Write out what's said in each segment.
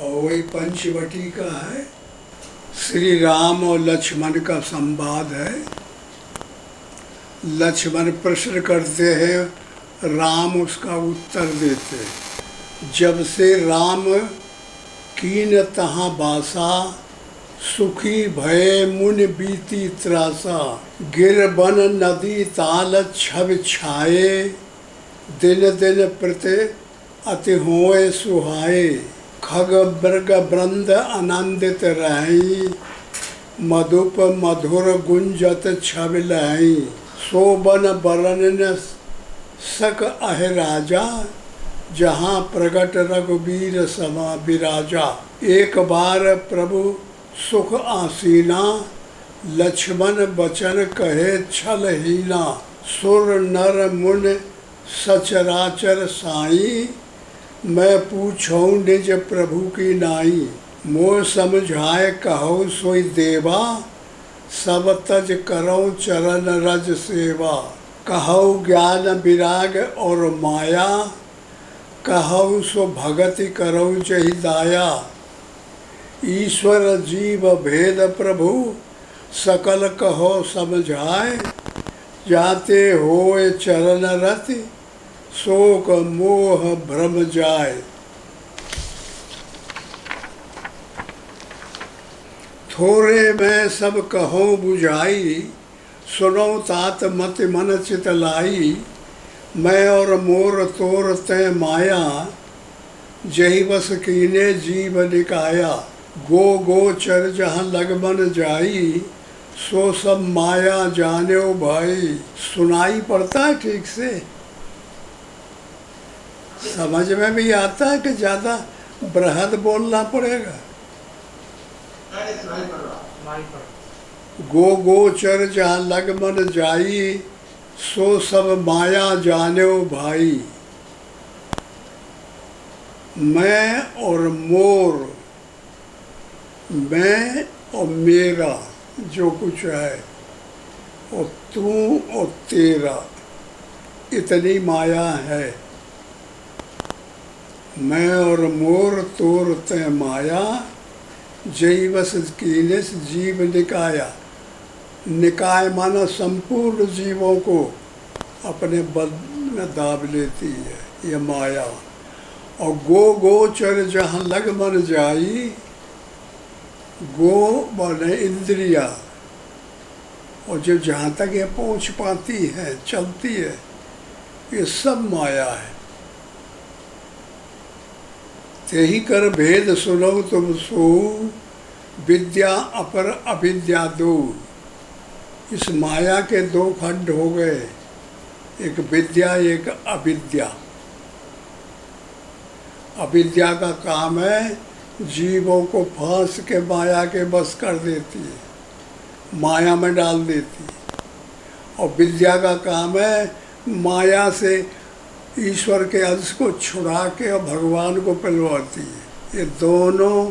और वही पंचवटी का है। श्री राम और लक्ष्मण का संवाद है। लक्ष्मण प्रश्न करते हैं, राम उसका उत्तर देते हैं। जब से राम कीन तहाँ बासा, सुखी भय मुनि बीती त्रासा। गिर बन नदी ताल छब छाए, दिन दिन प्रति अति होए सुहाए। खग मृग वृंद आनंदित रही, मधुप मधुर गुंजत छब लही। शोभन बरन सक अह राजा, जहाँ प्रगट रघुबीर समा विराजा। एक बार प्रभु सुख आसीना, लक्ष्मण बचन कहे छल हीना। सुर नर मुन सचराचर साई, मैं पूछूं निज प्रभु की नाई। मोह समझाए कहो सोई देवा, सब तज करो चरण रज सेवा। कहो ज्ञान विराग और माया, कहो सो भगति करो जहि दाया। ईश्वर जीव भेद प्रभु, सकल कहो समझाए। जाते होए चरण रति, शोक मोह भ्रम जाए। थोरे में सब कहो बुझाई, सुनो तात मत मन चित लाई। मैं और मोर तोर तय माया, जही बस कीने जीव निकाया। गो गोचर जहाँ लगमन जाई, सो सब माया जान्यो भाई। सुनाई पड़ता है ठीक से? समझ में भी आता है कि ज़्यादा बृहद बोलना पड़ेगा? गो गोचर जहाँ लगमन जाई, सो सब माया जान्यो भाई। मैं और मोर, मैं और मेरा जो कुछ है, और तू और तेरा, इतनी माया है। मैं और मोर तोर तय माया, जई बस कीने जीव निकाया। निकाय माना संपूर्ण जीवों को अपने बल में दाब लेती है ये माया। और गो गोचर जहाँ लग मन जाई, गो बने इंद्रिया, और जो जहाँ तक ये पहुँच पाती है, चलती है, ये सब माया है। तेहि कर भेद सुनो तुम सो, विद्या अपर अविद्या दो। इस माया के दो खंड हो गए, एक विद्या एक अविद्या। अविद्या का काम है जीवों को फांस के माया के बस कर देती है, माया में डाल देती है। और विद्या का काम है माया से ईश्वर के अंश को छुड़ा के और भगवान को पिलवाती है। ये दोनों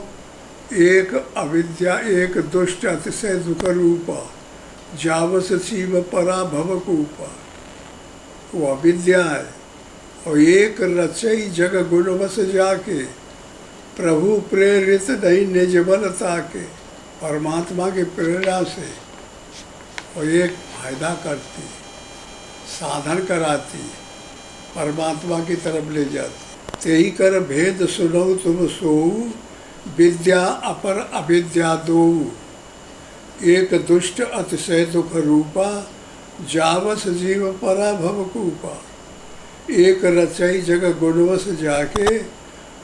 एक अविद्या एक दुष्ट अतिशय दुख रूपा, जावस शिव परा भव कूपा, वो अविद्या है। और एक रचई जग गुणवश जाके, प्रभु प्रेरित नहीं निज बल ताके। परमात्मा की प्रेरणा से और एक फायदा करती है, साधन कराती है, परमात्मा की तरफ ले जाती। तेहि कर भेद सुनो तुम सो, विद्या अपर अविद्या दो। एक दुष्ट अतिशय दुख रूपा, जावस जीव परा भव कूपा। एक रचई जग गुणवश जाके,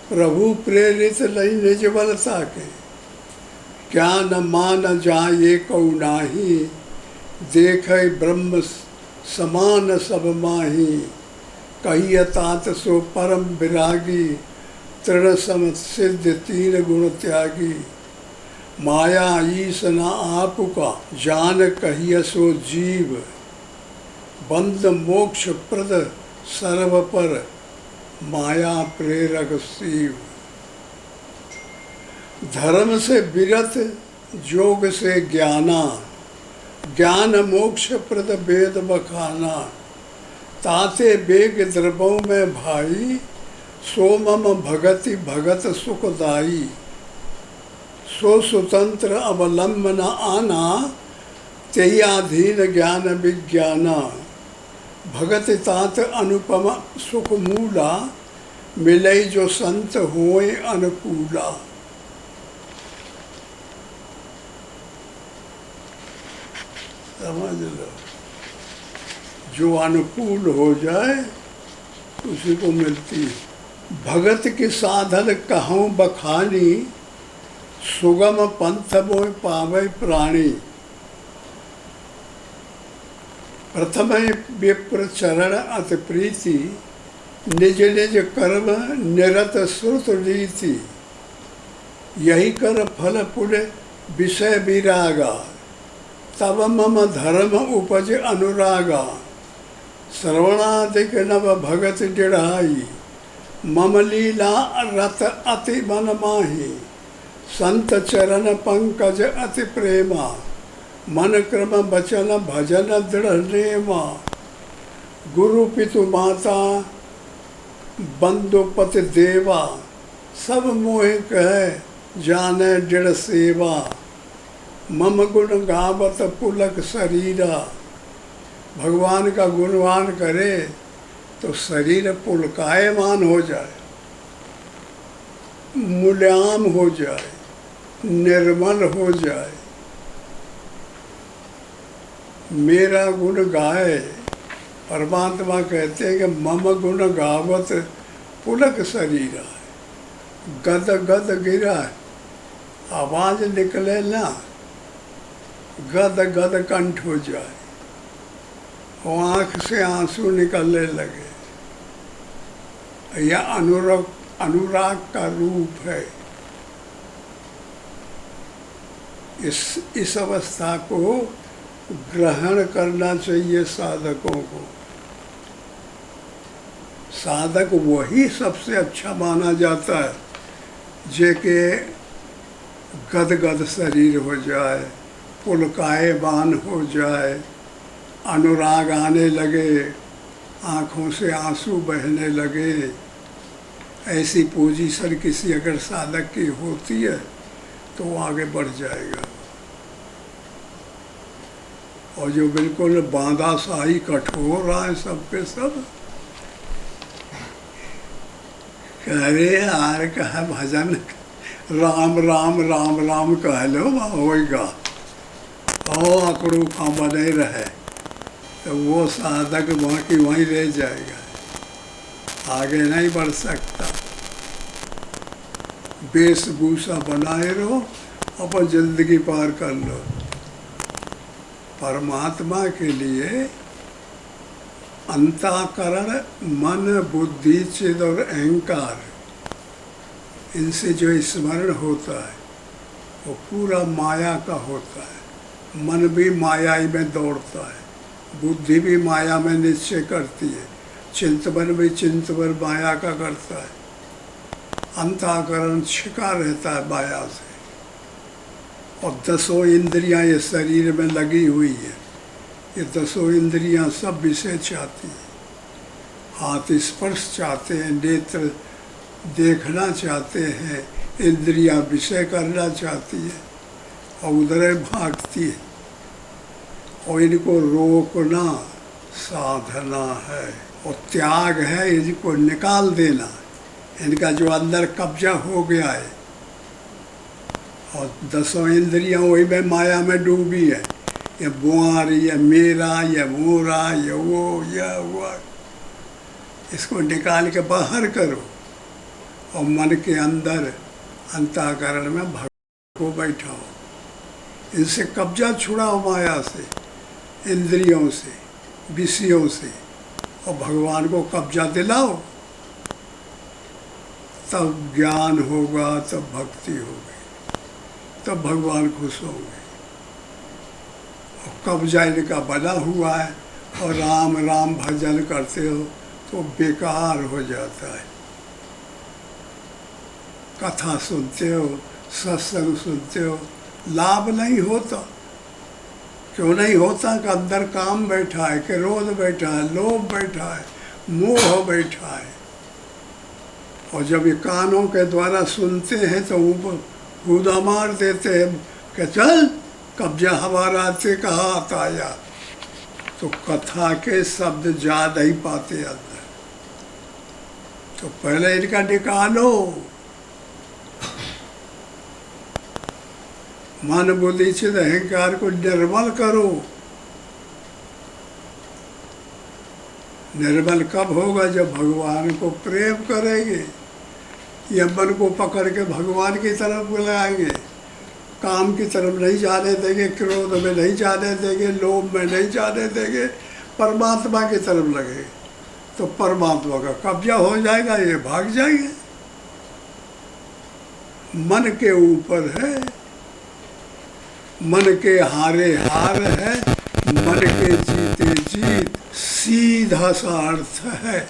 प्रभु प्रेरित नहीं निज बल ताके। ज्ञान मान जाए कऊ नाही, देखे ब्रह्म समान सब माही। कहिय तात सो परम विरागी, तृण सम सिद्ध तीन गुण त्यागी। माया ईस न आपका, जान कहिय सो जीव। बंद मोक्ष प्रद सर्व पर, माया प्रेरक शिव। धर्म से विरत जोग से ज्ञाना, ज्ञान मोक्ष प्रद वेद बखाना। ताते बेग द्रवों में भाई, सो मम भगति भगत सुखदाई, सो स्वतंत्र अवलंबन आना, तेयाधीन ज्ञान विज्ञाना, भगत तात अनुपम सुख मूला, मिलई जो संत होए अनुकूला। समझ लो, जो अनुकूल हो जाए उसी को मिलती है। भगत के साधन कहूँ बखानी, सुगम पंथ मोय पावे प्राणी। प्रथम विप्र चरण अति प्रीति, निज निज कर्म निरत श्रुत रीति। यही कर फल पुण्य विषय विरागा, तब मम धर्म उपज अनुरागा। श्रवणादिक नव भगत डिढ़ाई, मम लीला रत अति मन माही। संत चरण पंकज अति प्रेमा, मन क्रम बचन भजन दृढ़ नेमा। गुरु पितु माता बंधु पति देवा, सब मोहि कह जाने दृढ़ सेवा। मम गुण गावत पुलक शरीरा, भगवान का गुणगान करे तो शरीर पुलकायमान हो जाए, मूल्यांम हो जाए, निर्मल हो जाए। मेरा गुण गाए, परमात्मा कहते हैं कि मम गुण गावत पुलक शरीरा, गद गद गिरा, आवाज निकले ना, गद गद कंठ हो जाए, आँख से आंसू निकलने लगे। यह अनुराग का रूप है। इस अवस्था को ग्रहण करना चाहिए साधकों को। साधक वही सबसे अच्छा माना जाता है जे के गदगद शरीर हो जाए, पुलकायमान हो जाए, अनुराग आने लगे, आँखों से आंसू बहने लगे। ऐसी पोजीशन किसी अगर साधक की होती है तो वो आगे बढ़ जाएगा। और जो बिल्कुल बांधा शाही कठोर रहा है सब पे सब, अरे यार कहा भजन राम राम राम राम कह लो होगा, और आंकड़ों का बने रहे तो वो साधक वहाँ की वहीं रह जाएगा, आगे नहीं बढ़ सकता। वेशभूषा बनाए रहो, अपन जिंदगी पार कर लो। परमात्मा के लिए अंतःकरण, मन, बुद्धि, चित्त और अहंकार, इनसे जो स्मरण होता है वो पूरा माया का होता है। मन भी माया ही में दौड़ता है, बुद्धि भी माया में निश्चय करती है, चिंतन भी चिंतन माया का करता है। अंतःकरण छिका रहता है माया से, और 10 इंद्रियां ये शरीर में लगी हुई है। ये 10 इंद्रियां सब विषय चाहती हैं। हाथ स्पर्श चाहते हैं, नेत्र देखना चाहते हैं, इंद्रियां विषय करना चाहती है और उधर भागती है। और इनको रोकना साधना है और त्याग है, इनको निकाल देना। इनका जो अंदर कब्जा हो गया है, और 10 इंद्रियां वही में माया में डूबी है। ये बुआर, ये मेरा, ये मोरा, ये वो, यह वो, इसको निकाल के बाहर करो और मन के अंदर अंतःकरण में भगवान को बैठाओ। इनसे कब्जा छुड़ाओ, माया से, इंद्रियों से, विषयों से, और भगवान को कब्जा दिलाओ। तब ज्ञान होगा, तब भक्ति होगी, तब भगवान खुश होंगे। और कब्जा इनका बना हुआ है और राम राम भजन करते हो तो बेकार हो जाता है। कथा सुनते हो, सत्संग सुनते हो, लाभ नहीं होता। क्यों नहीं होता? कि अंदर काम बैठा है, क्रोध बैठा है, लोभ बैठा है, मोह बैठा है। और जब ये कानों के द्वारा सुनते हैं तो ऊपर कूदा मार देते हैं कि चल कब्जा हमारा से कहाँ आता आया। तो कथा के शब्द जा नहीं पाते अंदर, तो पहले इनका निकालो। मन बुद्धि चित अहंकार को निर्मल करो। निर्मल कब होगा? जब भगवान को प्रेम करेंगे, ये मन को पकड़ के भगवान की तरफ बुलाएंगे, काम की तरफ नहीं जाने देंगे, क्रोध में नहीं जाने देंगे, लोभ में नहीं जाने देंगे, परमात्मा की तरफ लगे तो परमात्मा का कब्जा हो जाएगा, ये भाग जाएंगे। मन के ऊपर है, मन के हारे हार है, मन के जीते जीत, सीधा सा अर्थ है।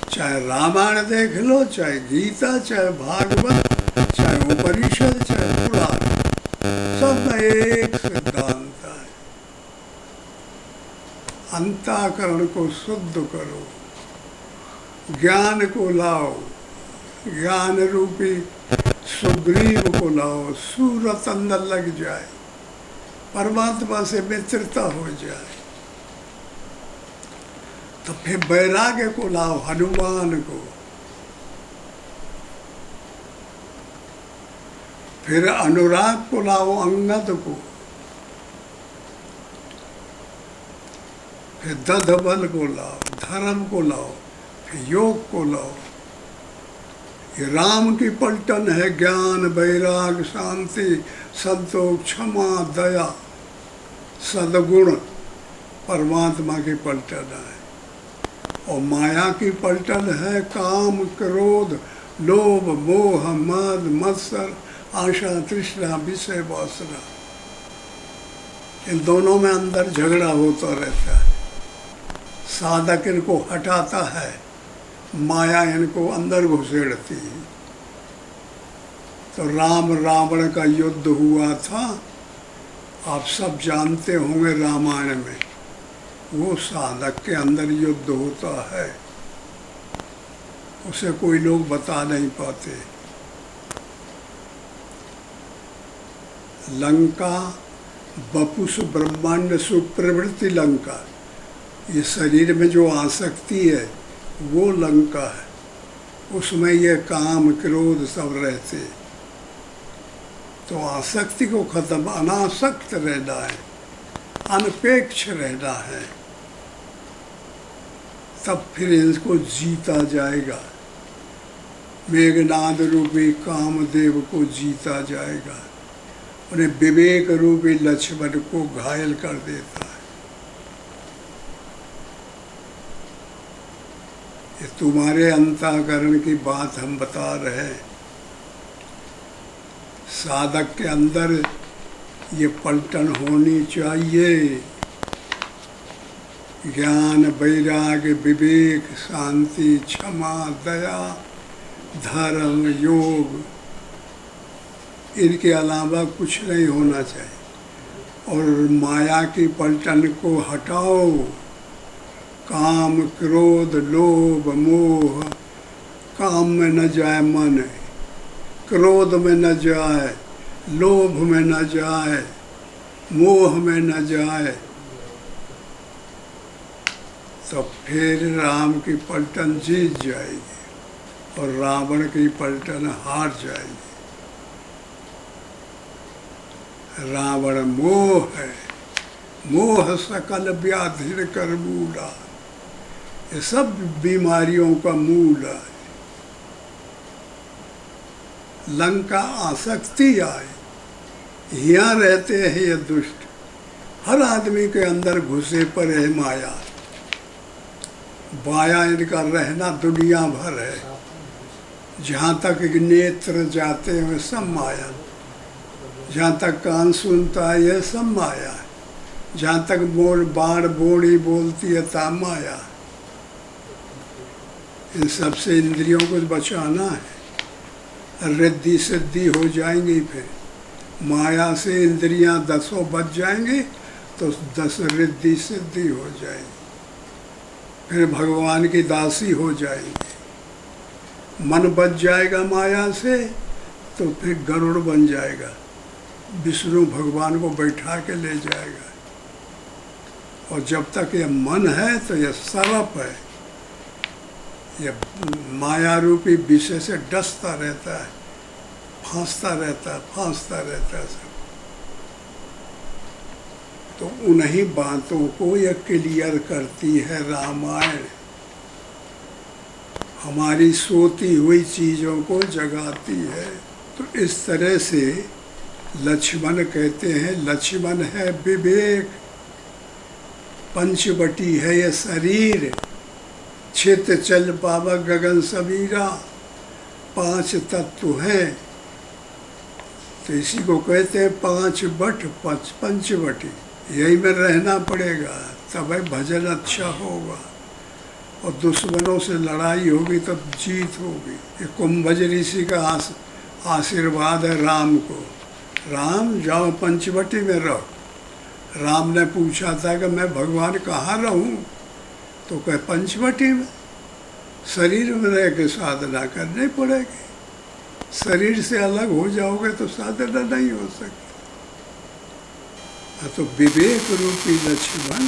चाहे रामायण देख लो, चाहे गीता, चाहे भागवत, चाहे उपनिषद, चाहे पुराण, सब में एक सिद्धांत है। अंतःकरण को शुद्ध करो, ज्ञान को लाओ, ज्ञान रूपी सुग्रीव को लाओ, सूरत अंदर लग जाए, परमात्मा से मित्रता हो जाए। तो फिर वैराग्य को लाओ, हनुमान को, फिर अनुराग को लाओ, अंगद को, फिर दधबल को लाओ, धर्म को लाओ, फिर योग को लाओ। ये राम की पलटन है, ज्ञान वैराग शांति संतोष क्षमा दया सद्गुण, परमात्मा की पलटन है। और माया की पलटन है काम क्रोध लोभ मोह मद मत्सर आशा तृष्णा विषय वासना। इन दोनों में अंदर झगड़ा होता रहता है। साधक इनको हटाता है, माया इनको अंदर घुसेड़ती है। तो राम रावण का युद्ध हुआ था, आप सब जानते होंगे रामायण में। वो साधक के अंदर युद्ध होता है, उसे कोई लोग बता नहीं पाते। लंका बपुष ब्रह्मांड सुप्रवृत्ति लंका, ये शरीर में जो आसक्ति है वो लंका है। उसमें ये काम क्रोध सब रहते। तो आसक्ति को खत्म, अनासक्त रहना है, अनपेक्ष रहना है, तब फिर इसको जीता जाएगा। मेघनाद रूपी कामदेव को जीता जाएगा, उन्हें विवेक रूपी लक्ष्मण को घायल कर देता है। ये तुम्हारे अंतःकरण की बात हम बता रहे हैं। साधक के अंदर ये पलटन होनी चाहिए। ज्ञान वैराग्य विवेक शांति क्षमा दया धर्म योग, इनके अलावा कुछ नहीं होना चाहिए। और माया की पलटन को हटाओ। काम क्रोध लोभ मोह, काम में न जाए मन, क्रोध में न जाए, लोभ में न जाए, मोह में न जाए, तो फिर राम की पलटन जीत जाएगी और रावण की पलटन हार जाएगी। रावण मोह है, मोह सकल व्याधि कर मूला, ये सब बीमारियों का मूल है। लंका आसक्ति आए, यहाँ रहते हैं ये दुष्ट। हर आदमी के अंदर घुसे पर है माया। माया इनका रहना दुनिया भर है। जहाँ तक नेत्र जाते हैं सब माया, जहाँ तक कान सुनता है यह सब माया है, जहाँ तक मोर बाण बोड़ी बोलती है ता माया। इन सबसे इंद्रियों को बचाना है। रिद्धि सिद्धि हो जाएंगी, फिर माया से इंद्रियां 10 बच जाएंगी तो 10 रिद्धि सिद्धि हो जाएंगी, फिर भगवान की दासी हो जाएंगी। मन बच जाएगा माया से तो फिर गरुड़ बन जाएगा, विष्णु भगवान को बैठा के ले जाएगा। और जब तक ये मन है तो ये सर्प है, ये माया रूपी विषय से डसता रहता है, फांसता रहता है सब। तो उन्हीं बातों को ये क्लियर करती है रामायण, हमारी सोती हुई चीज़ों को जगाती है। तो इस तरह से लक्ष्मण कहते हैं, लक्ष्मण है विवेक, पंचवटी है ये शरीर, चित चल पावा गगन सबीरा, 5 तत्व हैं। तो इसी को कहते हैं 5 बट पंचवटी। यही में रहना पड़ेगा तब भजन अच्छा होगा, और दुश्मनों से लड़ाई होगी तब जीत होगी। ये कुंभज ऋषि का आशीर्वाद है राम को, राम जाओ पंचवटी में रहो। राम ने पूछा था कि मैं भगवान कहाँ रहूं, तो कहे पंचवटी में। शरीर में रह के साधना करनी पड़ेगी, शरीर से अलग हो जाओगे तो साधना नहीं हो सकती। तो विवेक रूपी लक्ष्मण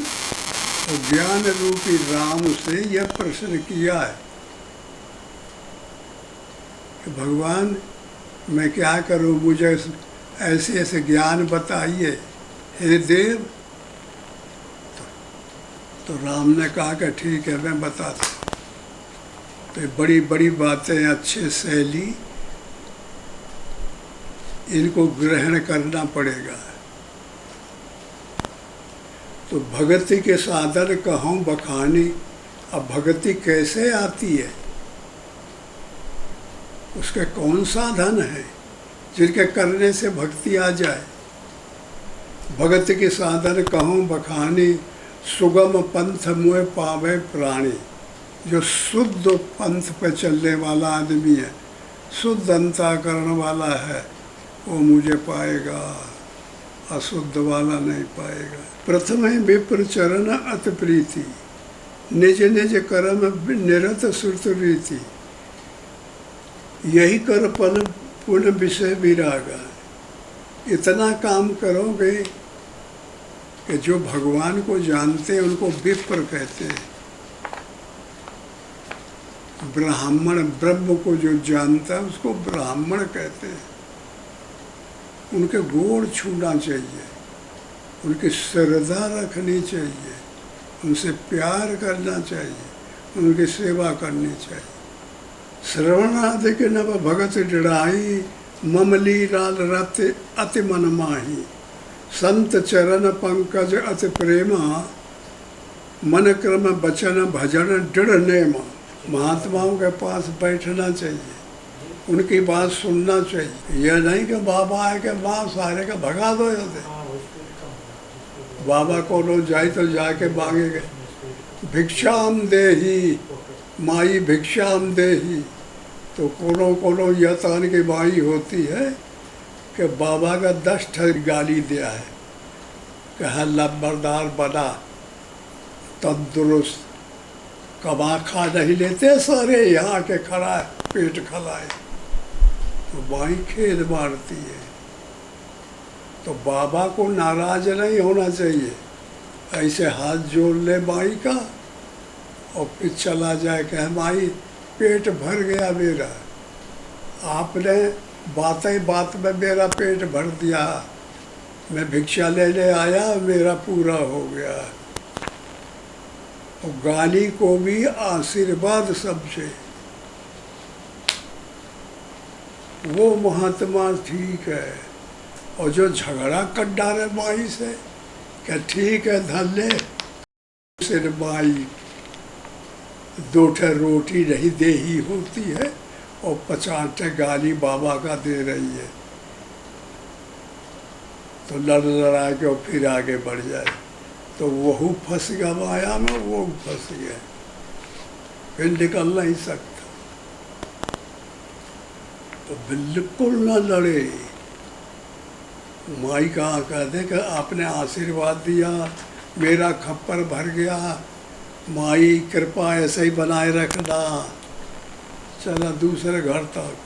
और ज्ञान रूपी राम से यह प्रश्न किया है कि भगवान मैं क्या करूं, मुझे ऐसे ऐसे ज्ञान बताइए हे देव। तो राम ने कहा कि ठीक है मैं बताता हूँ। तो बड़ी बड़ी बातें अच्छे शैली, इनको ग्रहण करना पड़ेगा। तो भगति के साधन कहूँ बखानी। अब भगति कैसे आती है, उसके कौन साधन है जिनके करने से भक्ति आ जाए। भगति के साधन कहूँ बखानी, सुगम पंथ मुए पावे प्राणी। जो शुद्ध पंथ पे चलने वाला आदमी है, शुद्ध अंतःकरण वाला है, वो मुझे पाएगा, अशुद्ध वाला नहीं पाएगा। प्रथम है विप्र चरण अति प्रीति, निज निज कर्म निरत श्रुत रीति। यही कर पल पुण्य विषय विरागा। इतना काम करोगे कि जो भगवान को जानते हैं उनको विप्र कहते हैं। ब्राह्मण, ब्रह्म को जो जानता है उसको ब्राह्मण कहते हैं। उनके गोड़ छूना चाहिए, उनकी श्रद्धा रखनी चाहिए, उनसे प्यार करना चाहिए, उनकी सेवा करनी चाहिए। श्रवणादि के नव भगत डढ़ाई, ममली राल रत अति मन माही। संत चरण पंकज अति प्रेमा, मन क्रम बचन भजन दृढ़ नेमा। महात्माओं के पास बैठना चाहिए, उनकी बात सुनना चाहिए। यह नहीं कि बाबा है कि माँ सारे का भगा दो जाते। बाबा को लो जाए तो जाके मांगेंगे भिक्षाम देही माई भिक्षाम देही। तो कोनो कोनो यह तान की माई होती है कि बाबा का 10 गाली दिया है कि हाँ लंबरदार बना, तंदुरुस्त, कमा खा नहीं लेते सारे, यहाँ के खड़ा है पेट खलाए। तो माई खेद मारती है। तो बाबा को नाराज नहीं होना चाहिए, ऐसे हाथ जोड़ ले माई का और फिर चला जाए कहे माई पेट भर गया मेरा, आपने बात में मेरा पेट भर दिया, मैं भिक्षा लेने आया मेरा पूरा हो गया। और गाली को भी आशीर्वाद सबसे, वो महात्मा ठीक है। और जो झगड़ा कर डाले माई से क्या ठीक है धन ले, सिर माई 2 रोटी नहीं दे ही होती है और 50 गाली बाबा का दे रही है। तो लड़ लड़ा के और फिर आगे बढ़ जाए तो वह फंस गया माया में, वो फंस गया, फिर निकल नहीं सकता। तो बिल्कुल न लड़े। माई कहाँ कहते कि आपने आशीर्वाद दिया, मेरा खप्पर भर गया, माई कृपा ऐसे ही बनाए रखना, चला दूसरे घर तक।